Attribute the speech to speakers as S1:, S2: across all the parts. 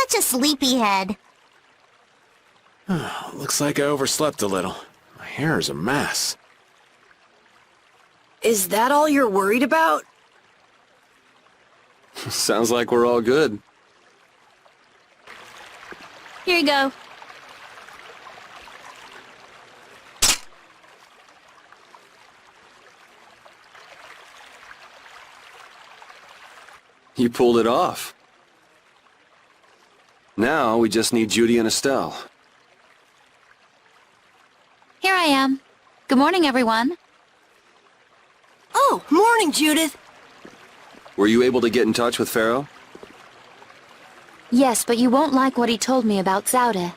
S1: such a sleepyhead.
S2: Looks like I overslept a little. My hair is a mess.
S3: Is that all you're worried about?
S4: Sounds like we're all good.
S5: Here you go.
S4: You pulled it off. Now we just need Judy and Estelle.
S5: Here I am. Good morning, everyone.
S3: Oh, morning, Judith.
S4: Were you able to get in touch with Pharaoh?
S5: Yes, but you won't like what he told me about Zaude.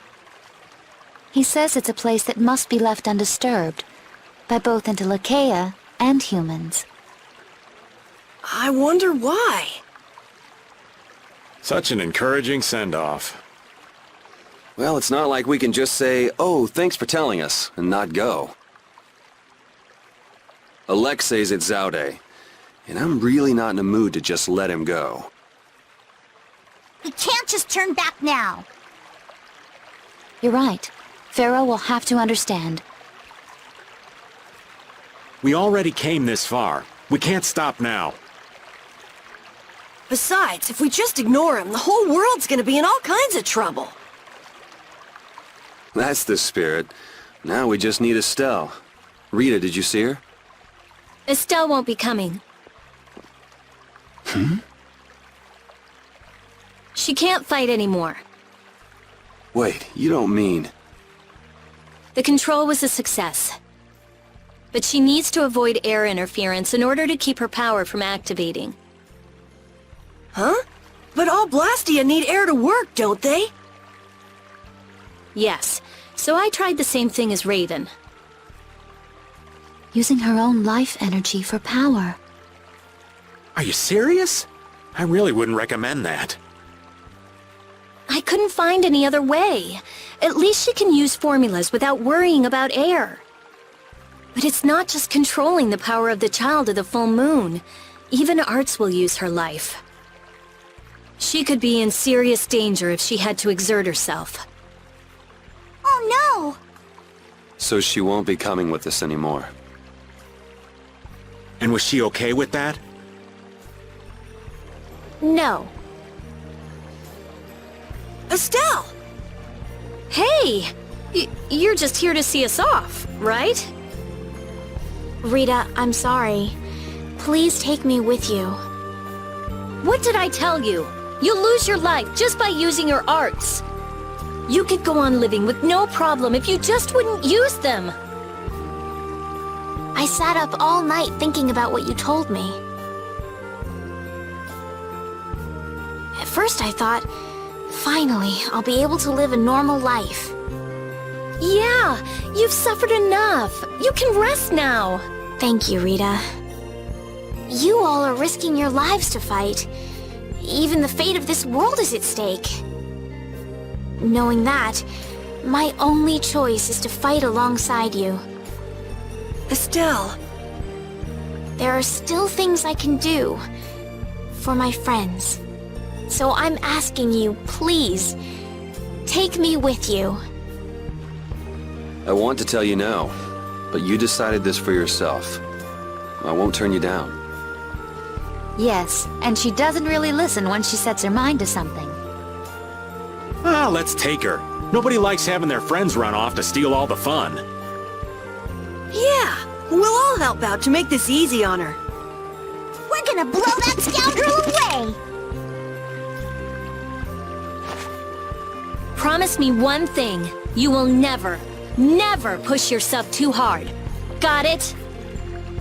S5: He says it's a place that must be left undisturbed by both Entrelazan and humans.
S3: I wonder why.
S2: Such an encouraging send-off.
S4: Well, it's not like we can just say, "Oh, thanks for telling us," and not go. Alexei's at Zaude, and I'm really not in a mood to just let him go.
S1: We can't just turn back now.
S5: You're right. Pharaoh will have to understand.
S2: We already came this far. We can't stop now.
S3: Besides, if we just ignore him, the whole world's gonna be in all kinds of trouble.
S4: That's the spirit. Now we just need Estelle. Rita, did you see her?
S5: Estelle won't be coming. She can't fight anymore.
S4: Wait, you don't mean...
S5: The control was a success. But she needs to avoid air interference in order to keep her power from activating.
S3: Huh? But all blastia need air to work, don't they?
S5: Yes, so I tried the same thing as Raven.
S6: Using her own life energy for power.
S2: Are you serious? I really wouldn't recommend that.
S5: I couldn't find any other way. At least she can use formulas without worrying about air. But it's not just controlling the power of the child of the full moon. Even Arts will use her life. She could be in serious danger if she had to exert herself.
S1: Oh no!
S4: So she won't be coming with us anymore.
S2: And was she okay with that?
S5: No.
S3: Estelle!
S5: Hey! You're just here to see us off, right?
S6: Rita, I'm sorry. Please take me with you.
S5: What did I tell you? You'll lose your life just by using your arts. You could go on living with no problem if you just wouldn't use them.
S6: I sat up all night thinking about what you told me. At first I thought, finally, I'll be able to live a normal life.
S5: Yeah, you've suffered enough. You can rest now.
S6: Thank you, Rita. You all are risking your lives to fight. Even the fate of this world is at stake. Knowing that, my only choice is to fight alongside you.
S3: Estelle.
S6: There are still things I can do for my friends. So I'm asking you, please, take me with you.
S4: I want to tell you no, but you decided this for yourself. I won't turn you down.
S5: Yes, and she doesn't really listen once she sets her mind to something.
S2: Let's take her. Nobody likes having their friends run off to steal all the fun.
S3: Yeah, we'll all help out to make this easy on her.
S1: We're gonna blow that scoundrel away!
S5: Promise me one thing. You will never, never push yourself too hard. Got it?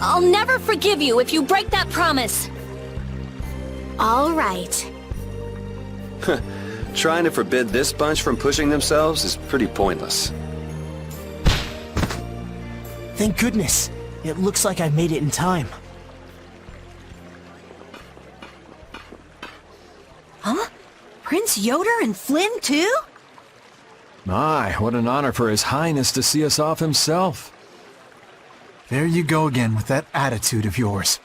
S5: I'll never forgive you if you break that promise.
S6: All right.
S4: Trying to forbid this bunch from pushing themselves is pretty pointless.
S7: Thank goodness. It looks like I made it in time.
S3: Huh? Prince Yoder and Flynn, too?
S8: My, what an honor for His Highness to see us off himself.
S9: There you go again with that attitude of yours.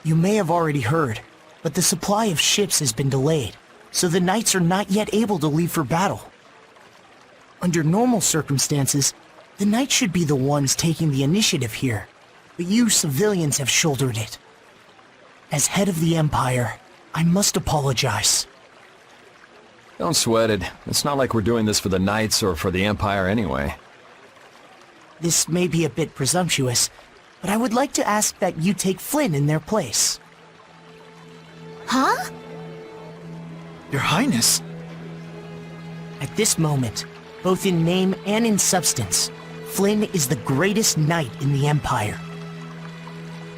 S7: You may have already heard, but the supply of ships has been delayed. so the knights are not yet able to leave for battle. Under normal circumstances, the knights should be the ones taking the initiative here, but you civilians have shouldered it. As head of the Empire, I must apologize.
S8: Don't sweat it. It's not like we're doing this for the Knights or for the Empire anyway.
S7: This may be a bit presumptuous, but I would like to ask that you take Flynn in their place.
S6: Huh?
S9: Your Highness?
S7: At this moment, both in name and in substance, Flynn is the greatest knight in the Empire.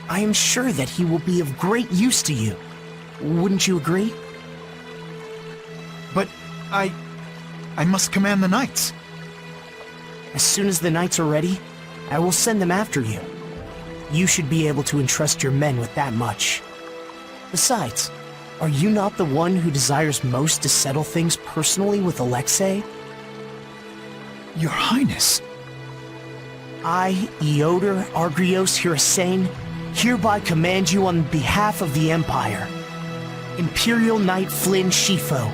S7: I am sure that he will be of great use to you. Wouldn't you agree?
S9: But I must command the knights.
S7: As soon as the knights are ready, I will send them after you. You should be able to entrust your men with that much. Besides, are you not the one who desires most to settle things personally with Alexei?
S9: Your Highness.
S7: I, Eodor Argrios Hirasain, hereby command you on behalf of the Empire. Imperial Knight Flynn Shifo,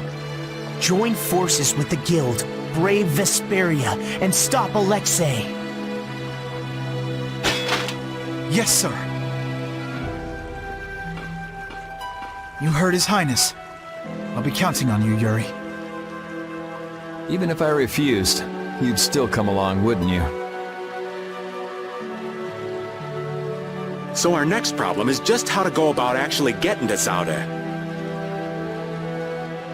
S7: join forces with the Guild, brave Vesperia, and stop Alexei.
S9: Yes, sir. You heard His Highness. I'll be counting on you, Yuri.
S8: Even if I refused, you'd still come along, wouldn't you?
S2: So our next problem is just how to go about actually getting to Zauda.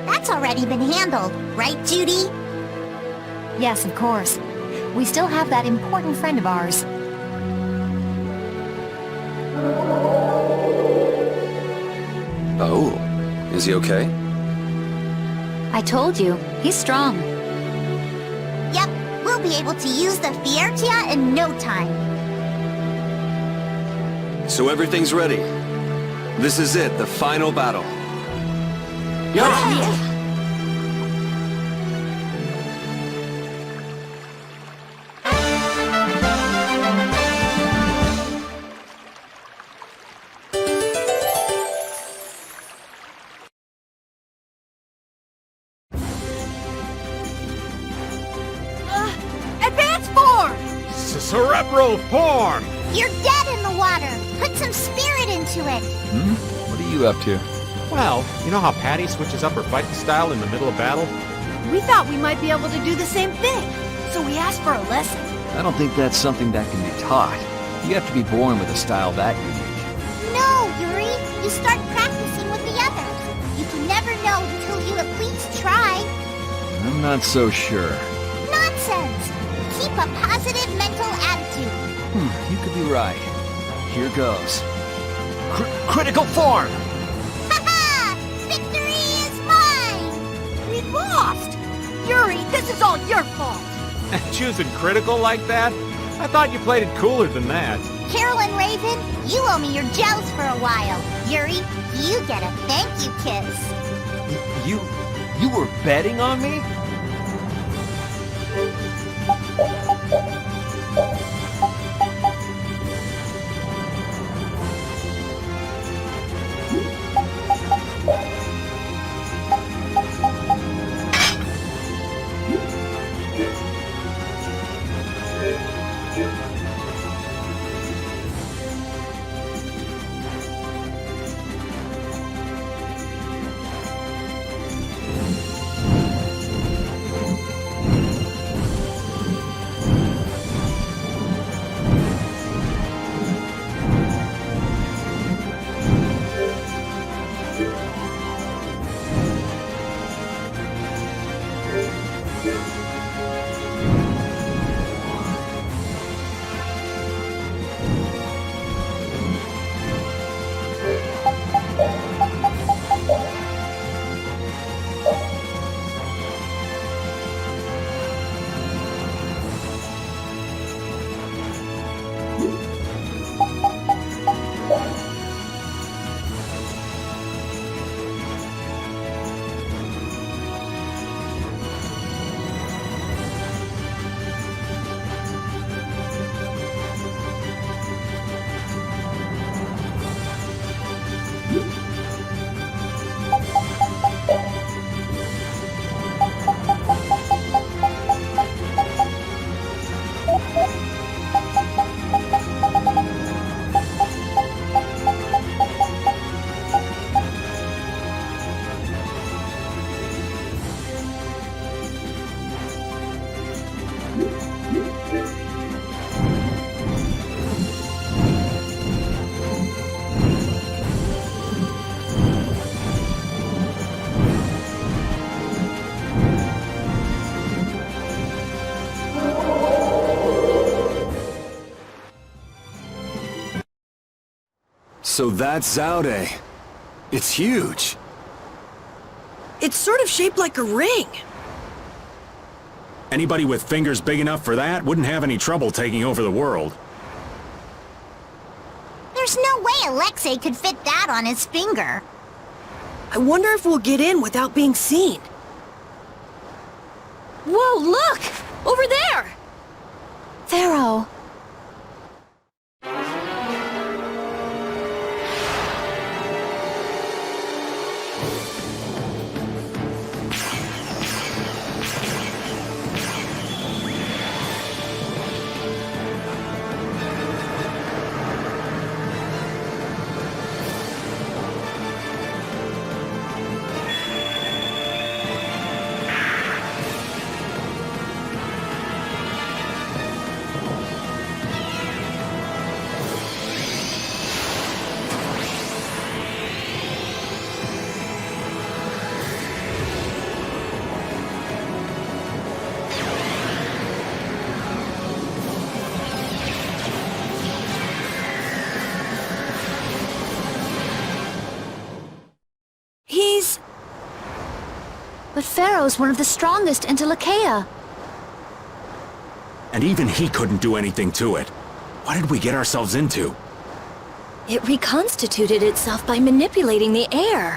S1: That's already been handled, right, Judy?
S5: Yes, of course. We still have that important friend of ours.
S4: Oh, is he okay?
S5: I told you, he's strong.
S1: Yep, we'll be able to use the Fiertia in no time.
S4: So everything's ready. This is it, the final battle.
S3: Advance form!
S2: Cerebral form!
S1: You're dead in the water. Put some spirit into it.
S8: What are you up to?
S10: Well, you know how Patty switches up her fighting style in the middle of battle?
S3: We thought we might be able to do the same thing, so we asked for a lesson.
S8: I don't think that's something that can be taught. You have to be born with a style that unique.
S1: No, Yuri. You start practicing with the others. You can never know until you at least try.
S8: I'm not so sure.
S1: Nonsense. Keep a positive mental attitude.
S8: You could be right. Here goes. Critical form!
S1: Ha-ha! Victory is mine!
S3: We lost! Yuri, this is all your fault!
S10: Choosing critical like that? I thought you played it cooler than that.
S1: Carolyn Raven, you owe me your gels for a while. Yuri, you get a thank you kiss.
S8: You were betting on me?
S4: So that's Zaude. It's huge.
S3: It's sort of shaped like a ring.
S2: Anybody with fingers big enough for that wouldn't have any trouble taking over the world.
S1: There's no way Alexei could fit that on his finger.
S3: I wonder if we'll get in without being seen.
S5: Whoa, look! Over there!
S6: Pharaoh. But Pharaoh's one of the strongest in Telekea.
S2: And even he couldn't do anything to it. What did we get ourselves into?
S5: It reconstituted itself by manipulating the air.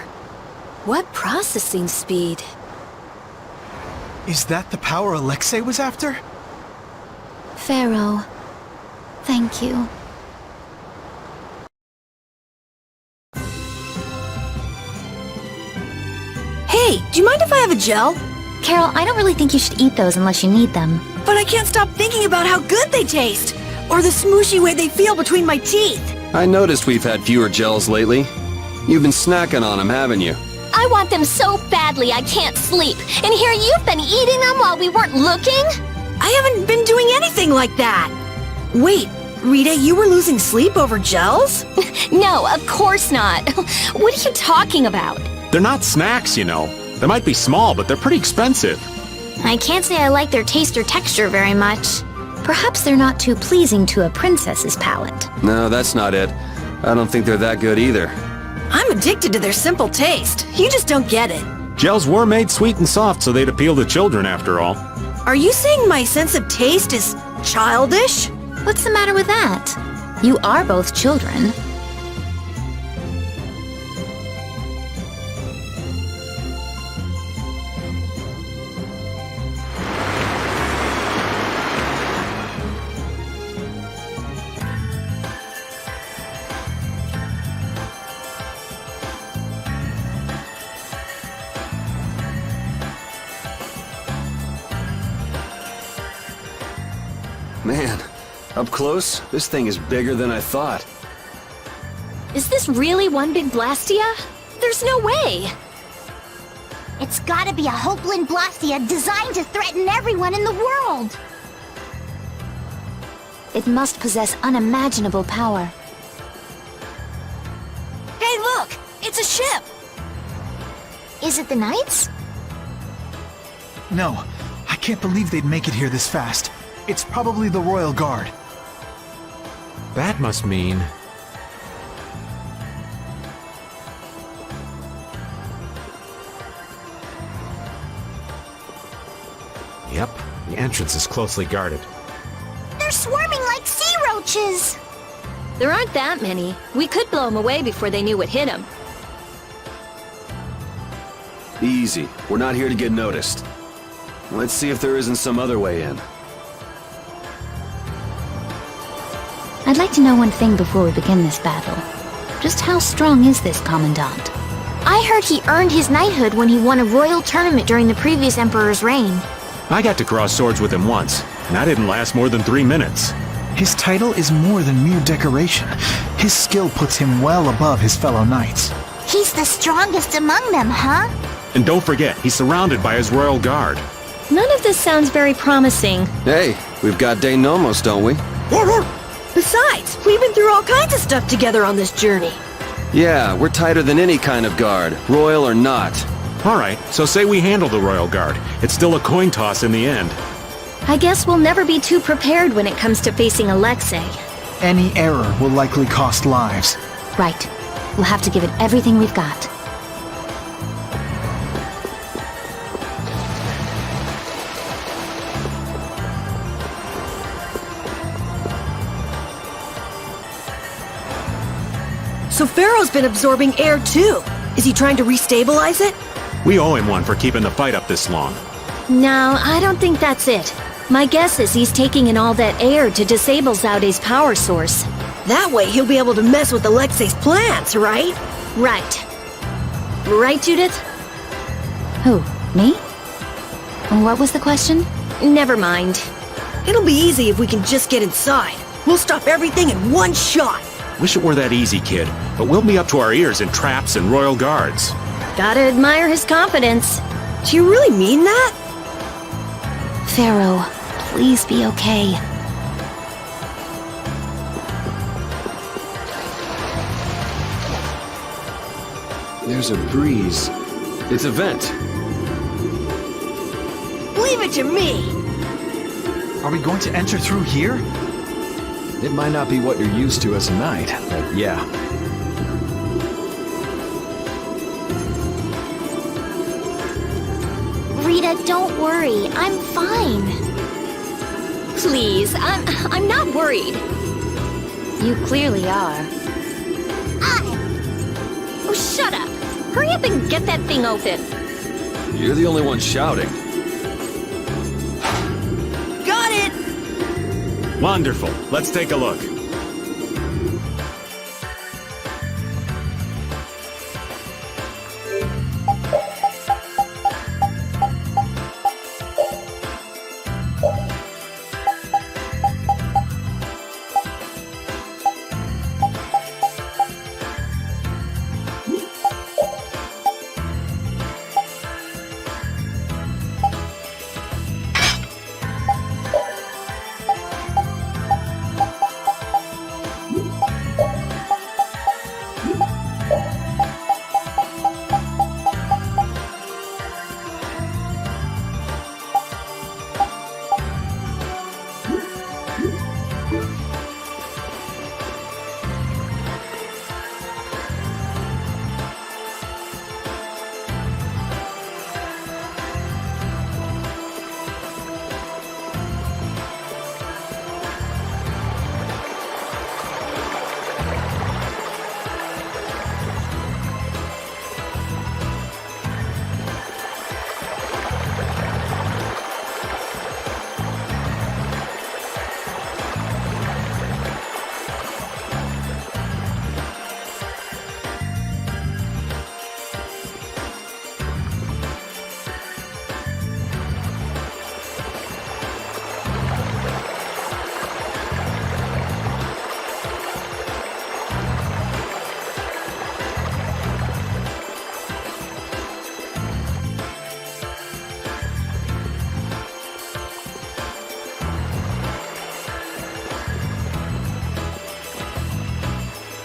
S5: What processing speed?
S9: Is that the power Alexei was after?
S6: Pharaoh, thank you.
S3: Hey, do you mind if I have a gel?
S6: Carol, I don't really think you should eat those unless you need them.
S3: But I can't stop thinking about how good they taste! Or the smooshy way they feel between my teeth!
S4: I noticed we've had fewer gels lately. You've been snacking on them, haven't you?
S1: I want them so badly I can't sleep. And here you've been eating them while we weren't looking?
S3: I haven't been doing anything like that! Wait, Rita, you were losing sleep over gels?
S5: No, of course not. What are you talking about?
S2: They're not snacks, you know. They might be small, but they're pretty expensive.
S6: I can't say I like their taste or texture very much. Perhaps they're not too pleasing to a princess's palate.
S4: No, that's not it. I don't think they're that good either.
S3: I'm addicted to their simple taste. You just don't get it.
S2: Gels were made sweet and soft so they'd appeal to children after all.
S3: Are you saying my sense of taste is childish?
S6: What's the matter with that? You are both children.
S4: Man, up close, this thing is bigger than I thought.
S5: Is this really one big blastia? There's no way!
S1: It's gotta be a Hopeland Blastia designed to threaten everyone in the world!
S6: It must possess unimaginable power.
S3: Hey, look! It's a ship!
S6: Is it the Knights?
S9: No, I can't believe they'd make it here this fast. It's probably the Royal Guard.
S10: That must mean... Yep, the entrance is closely guarded.
S1: They're swarming like sea roaches!
S5: There aren't that many. We could blow them away before they knew what hit them.
S4: Easy. We're not here to get noticed. Let's see if there isn't some other way in.
S6: I'd like to know one thing before we begin this battle. Just how strong is this Commandant? I heard he earned his knighthood when he won a royal tournament during the previous Emperor's reign.
S2: I got to cross swords with him once, and that didn't last more than 3 minutes.
S9: His title is more than mere decoration. His skill puts him well above his fellow knights.
S1: He's the strongest among them, huh?
S2: And don't forget, he's surrounded by his royal guard.
S5: None of this sounds very promising.
S4: Hey, we've got De Nomos, don't we?
S3: Besides, we've been through all kinds of stuff together on this journey.
S4: Yeah, we're tighter than any kind of guard, royal or not.
S2: Alright, so say we handle the royal guard. It's still a coin toss in the end.
S5: I guess we'll never be too prepared when it comes to facing Alexei.
S9: Any error will likely cost lives.
S11: Right. We'll have to give it everything we've got.
S3: So Pharaoh's been absorbing air too. Is he trying to restabilize it?
S2: We owe him one for keeping the fight up this long.
S5: No, I don't think that's it. My guess is he's taking in all that air to disable Zaude's power source.
S3: That way he'll be able to mess with Alexei's plans, right?
S5: Right. Right, Judith?
S11: Who? Me? What was the question?
S5: Never mind.
S3: It'll be easy if we can just get inside. We'll stop everything in one shot.
S2: Wish it were that easy, kid, but we'll be up to our ears in traps and royal guards.
S5: Gotta admire his confidence.
S3: Do you really mean that?
S11: Pharaoh, please be okay.
S4: There's a breeze. It's a vent.
S3: Leave it to me.
S9: Are we going to enter through here?
S8: It might not be what you're used to as a knight, but yeah.
S6: Rita, don't worry. I'm fine.
S5: Please, I'm not worried.
S11: You clearly are.
S5: Oh, shut up. Hurry up and get that thing open.
S4: You're the only one shouting.
S3: Got it!
S2: Wonderful. Let's take a look.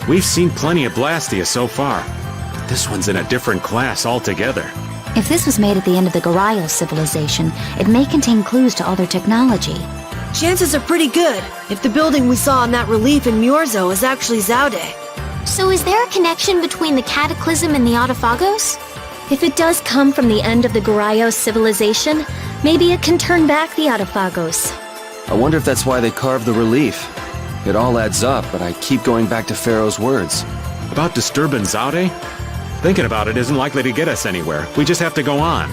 S2: We've seen plenty of blastias so far. This one's in a different class altogether.
S11: If this was made at the end of the Garayo civilization, it may contain clues to other technology.
S3: Chances are pretty good, if the building we saw on that relief in Myorzo is actually Zaude.
S6: So is there a connection between the Cataclysm and the Autophagos?
S5: If it does come from the end of the Garayo civilization, maybe it can turn back the Autophagos.
S4: I wonder if that's why they carved the relief. It all adds up, but I keep going back to Pharaoh's words.
S2: About disturbing Zaude? Thinking about it isn't likely to get us anywhere. We just have to go on.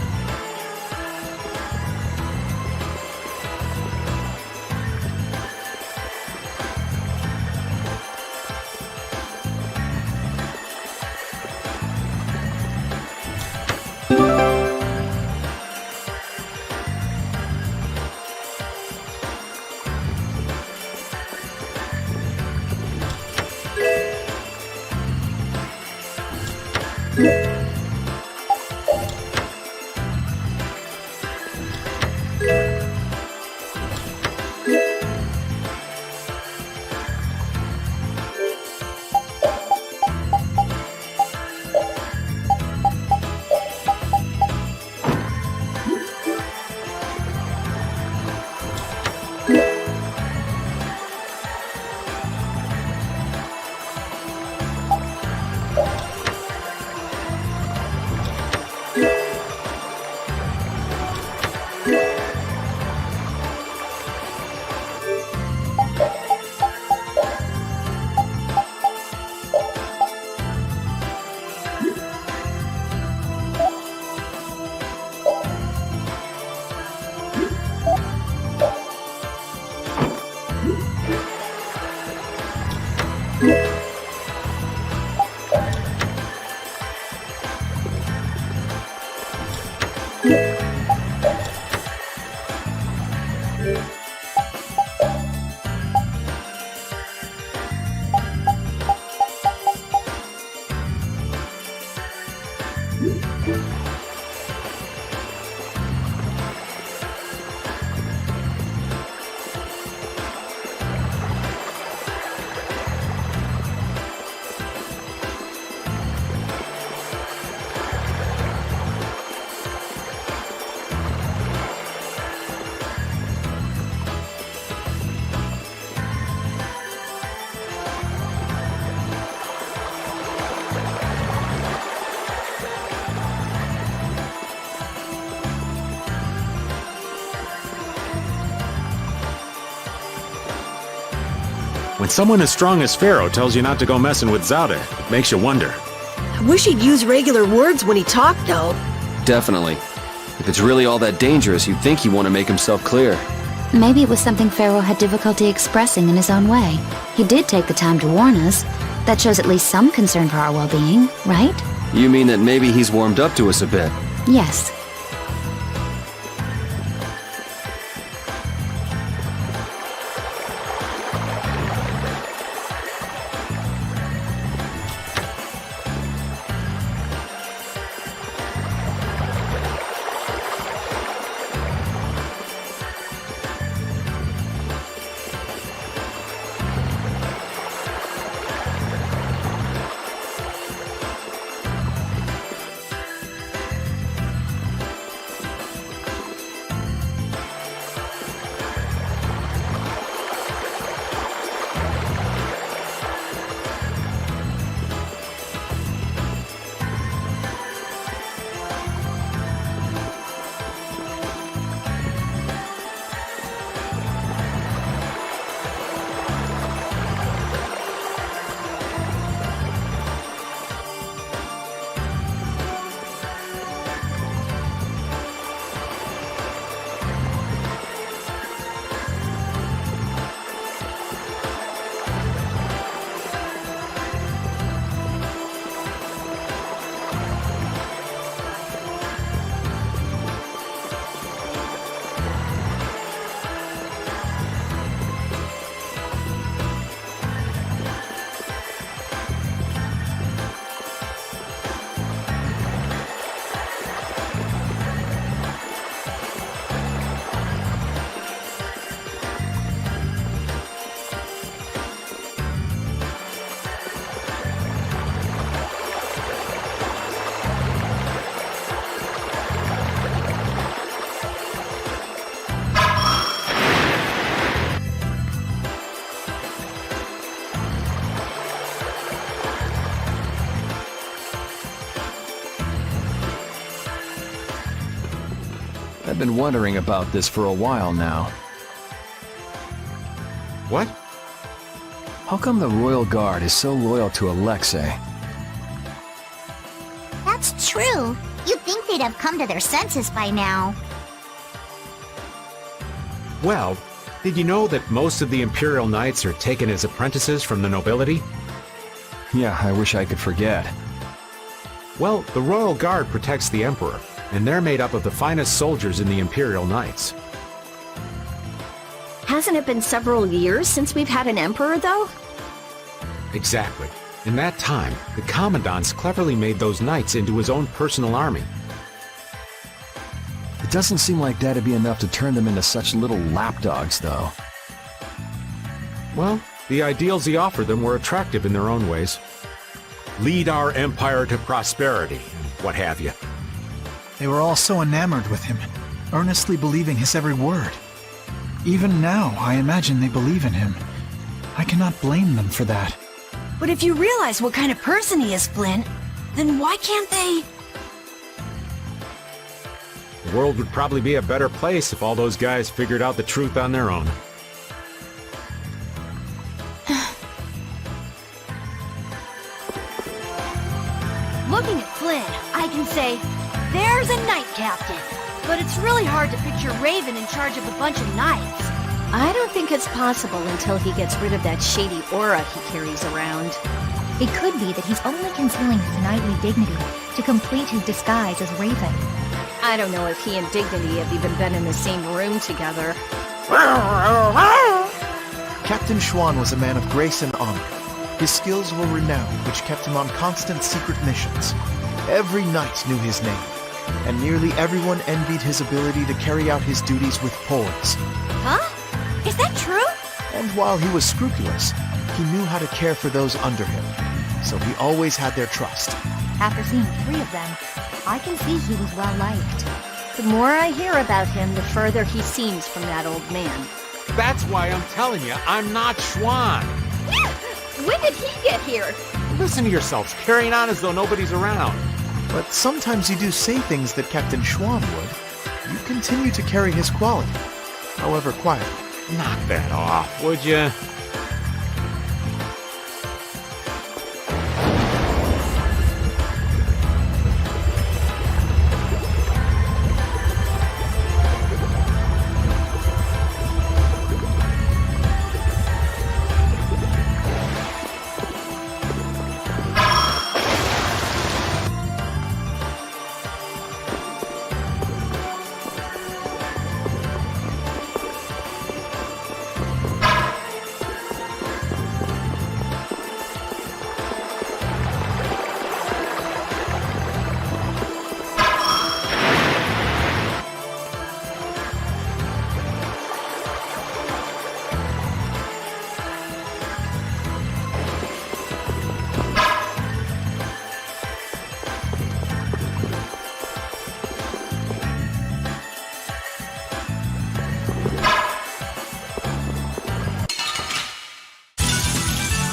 S2: When someone as strong as Pharaoh tells you not to go messing with Zauda, it makes you wonder.
S3: I wish he'd use regular words when he talked, though.
S4: Definitely. If it's really all that dangerous, you'd think he'd want to make himself clear.
S11: Maybe it was something Pharaoh had difficulty expressing in his own way. He did take the time to warn us. That shows at least some concern for our well-being, right?
S4: You mean that maybe he's warmed up to us a bit?
S11: Yes.
S8: I've been wondering about this for a while now.
S2: What?
S8: How come the Royal Guard is so loyal to Alexei?
S1: That's true. You'd think they'd have come to their senses by now.
S10: Well, did you know that most of the Imperial Knights are taken as apprentices from the nobility?
S8: Yeah, I wish I could forget.
S10: Well, the Royal Guard protects the Emperor, and they're made up of the finest soldiers in the Imperial Knights.
S5: Hasn't it been several years since we've had an emperor, though?
S10: Exactly. In that time, the Commandant's cleverly made those knights into his own personal army.
S8: It doesn't seem like that'd be enough to turn them into such little lapdogs, though.
S10: Well, the ideals he offered them were attractive in their own ways. Lead our empire to prosperity, and what have you.
S9: They were all so enamored with him, earnestly believing his every word. Even now, I imagine they believe in him. I cannot blame them for that.
S3: But if you realize what kind of person he is, Flynn, then why can't they...
S10: The world would probably be a better place if all those guys figured out the truth on their own.
S3: Looking at Flynn, I can say, there's a knight captain. But it's really hard to picture Raven in charge of a bunch of knights.
S5: I don't think it's possible until he gets rid of that shady aura he carries around.
S11: It could be that he's only concealing his knightly dignity to complete his disguise as Raven.
S5: I don't know if he and Dignity have even been in the same room together.
S9: Captain Schwan was a man of grace and honor. His skills were renowned, which kept him on constant secret missions.
S12: Every knight knew his name, and nearly everyone envied his ability to carry out his duties with poise.
S3: Huh? Is that true?
S12: And while he was scrupulous, he knew how to care for those under him, so he always had their trust.
S3: After seeing 3 of them, I can see he was well liked. The more I hear about him, the further he seems from that old man.
S10: That's why I'm telling you, I'm not Schwan.
S3: When did he get here?
S10: Listen to yourselves, carrying on as though nobody's around.
S12: But sometimes you do say things that Captain Schwan would. You continue to carry his quality, however quietly.
S10: Knock that off, would you?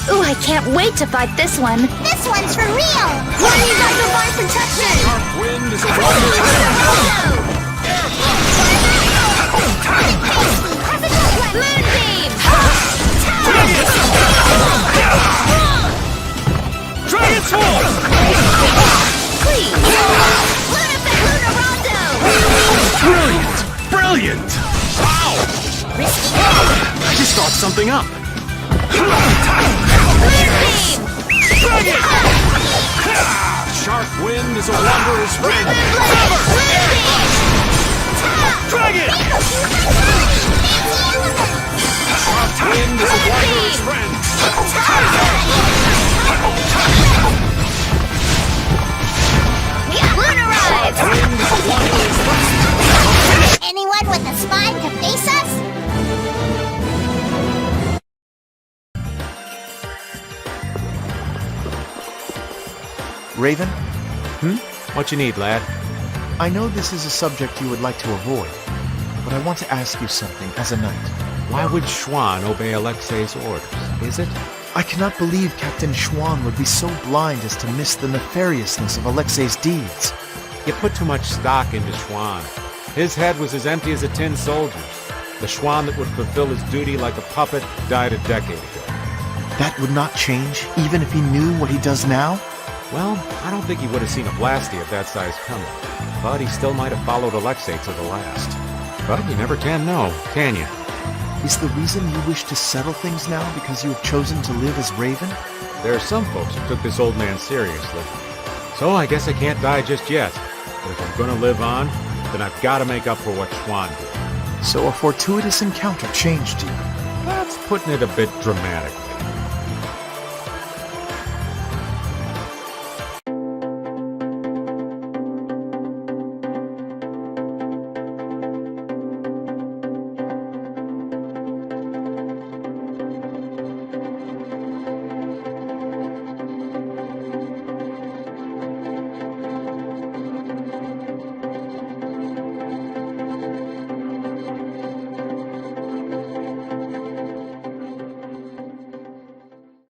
S11: Ooh, I can't wait to fight this one.
S1: This one's for real!
S3: Why do you got divine protection?
S8: Sharp wind is a
S3: Moonbeam!
S8: Dragon Sword!
S3: Please! Lunafet
S2: Brilliant! Brilliant! Wow! I just thought something up.
S8: Sharp wind is a wanderer's friend.
S2: Dragon!
S8: Sharp wind is a wanderer's friend.
S3: Lunarize!
S8: Wind is a wanderer's friend.
S1: Anyone with a spine to face us?
S12: Raven,
S10: What you need, lad?
S12: I know this is a subject you would like to avoid, but I want to ask you something as a knight.
S10: Why would Schwan obey Alexei's orders? Is it?
S12: I cannot believe Captain Schwan would be so blind as to miss the nefariousness of Alexei's deeds.
S10: You put too much stock into Schwan. His head was as empty as a tin soldier's. The Schwan that would fulfill his duty like a puppet died a decade ago.
S12: That would not change, even if he knew what he does now?
S10: Well, I don't think he would have seen a blastia of that size coming. But he still might have followed Alexei to the last. But you never can know, can you?
S12: Is the reason you wish to settle things now because you have chosen to live as Raven?
S10: There are some folks who took this old man seriously. So I guess I can't die just yet. But if I'm gonna live on, then I've got to make up for what Schwan did.
S12: So a fortuitous encounter changed you.
S10: That's putting it a bit dramatically.